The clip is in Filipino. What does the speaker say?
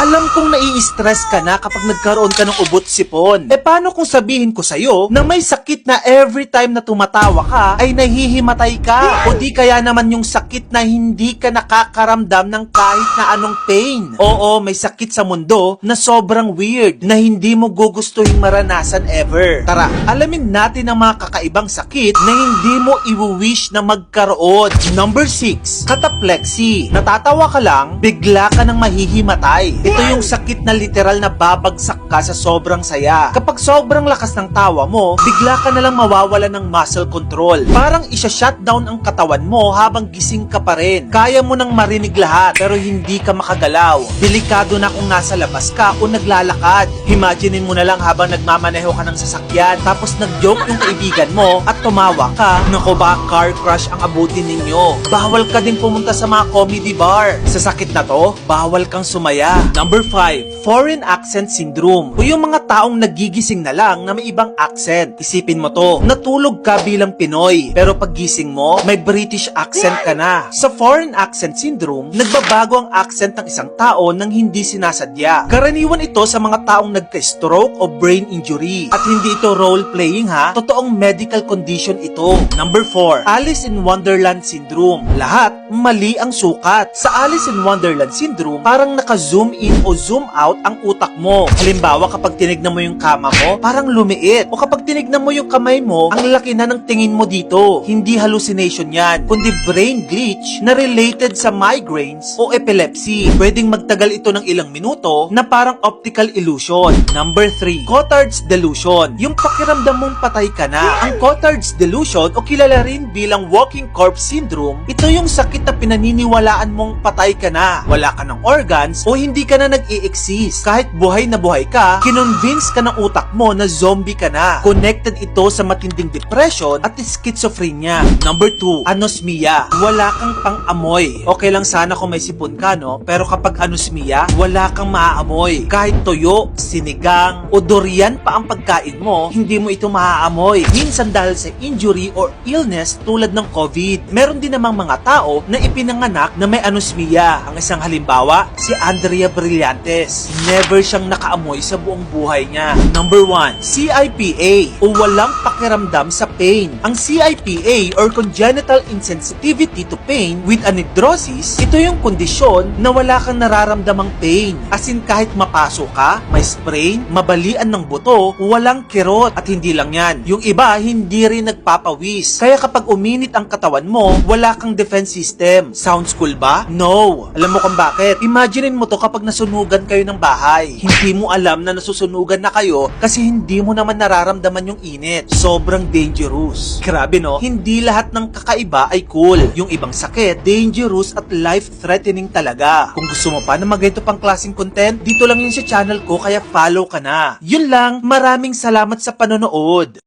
Alam kong nai-stress ka na kapag nagkaroon ka ng ubot sipon. Paano kung sabihin ko sa'yo na may sakit na every time na tumatawa ka ay nahihimatay ka? O di kaya naman yung sakit na hindi ka nakakaramdam ng kahit na anong pain? Oo, may sakit sa mundo na sobrang weird na hindi mo gugustuhin maranasan ever. Tara, alamin natin ang mga kakaibang sakit na hindi mo i-wish na magkaroon. Number 6, cataplexy. Natatawa ka lang, bigla ka nang mahihimatay. Ito yung sakit na literal na babagsak ka sa sobrang saya. Kapag sobrang lakas ng tawa mo, bigla ka nalang mawawala ng muscle control. Parang isa-shutdown ang katawan mo habang gising ka pa rin. Kaya mo nang marinig lahat pero hindi ka makagalaw. Delikado na kung nasa labas ka o naglalakad. Imaginein mo na lang habang nagmamaneho ka ng sasakyan tapos nag-joke yung kaibigan mo at tumawa ka. Nako ba, car crash ang abutin ninyo. Bawal ka din pumunta sa mga comedy bar. Sa sakit na to, bawal kang sumaya. Number 5, foreign accent syndrome. O yung mga taong nagigising na lang na may ibang accent. Isipin mo to, natulog ka bilang Pinoy, pero paggising mo, may British accent ka na. Sa foreign accent syndrome, nagbabago ang accent ng isang tao nang hindi sinasadya. Karaniwan ito sa mga taong nagka-stroke o brain injury. At hindi ito role-playing ha, totoong medical condition ito. Number 4, Alice in Wonderland syndrome. Lahat, mali ang sukat. Sa Alice in Wonderland syndrome, parang naka-zoom in o zoom out ang utak mo. Halimbawa, kapag tinignan mo yung kama mo, parang lumiit. O kapag tinignan mo yung kamay mo, ang laki na ng tingin mo dito. Hindi hallucination yan, kundi brain glitch na related sa migraines o epilepsy. Pwedeng magtagal ito ng ilang minuto na parang optical illusion. Number 3, Cotard's delusion. Yung pakiramdam mong patay ka na. Ang Cotard's delusion o kilala rin bilang walking corpse syndrome, ito yung sakit na pinaniniwalaan mong patay ka na. Wala ka ng organs o hindi ka na nag-i-exist. Kahit buhay na buhay ka, kinonvince ka ng utak mo na zombie ka na. Connected ito sa matinding depression at schizophrenia. Number 2, anosmia. Wala kang pang-amoy. Okay lang sana kung may sipon ka, no? Pero kapag anosmia, wala kang maaamoy. Kahit toyo, sinigang, o durian pa ang pagkain mo, hindi mo ito maaamoy. Minsan dahil sa injury or illness tulad ng COVID. Meron din namang mga tao na ipinanganak na may anosmia. Ang isang halimbawa, si Andrea Brillantes. Never siyang nakaamoy sa buong buhay niya. Number 1, CIPA o walang pakiramdam sa pain. Ang CIPA or congenital insensitivity to pain with anhidrosis, ito yung kondisyon na wala kang nararamdamang pain. As in kahit mapaso ka, may sprain, mabalian ng buto, walang kirot. At hindi lang yan. Yung iba, hindi rin nagpapawis. Kaya kapag uminit ang katawan mo, wala kang defense system. Sounds cool ba? No. Alam mo kung bakit? Imaginein mo to kapag nasunugan kayo ng bahay. Hindi mo alam na nasusunugan na kayo kasi hindi mo naman nararamdaman yung init. Sobrang dangerous. Grabe no? Hindi lahat ng kakaiba ay cool. Yung ibang sakit, dangerous at life-threatening talaga. Kung gusto mo pa na magayto pang klaseng content, dito lang yun sa channel ko kaya follow ka na. Yun lang, maraming salamat sa panonood.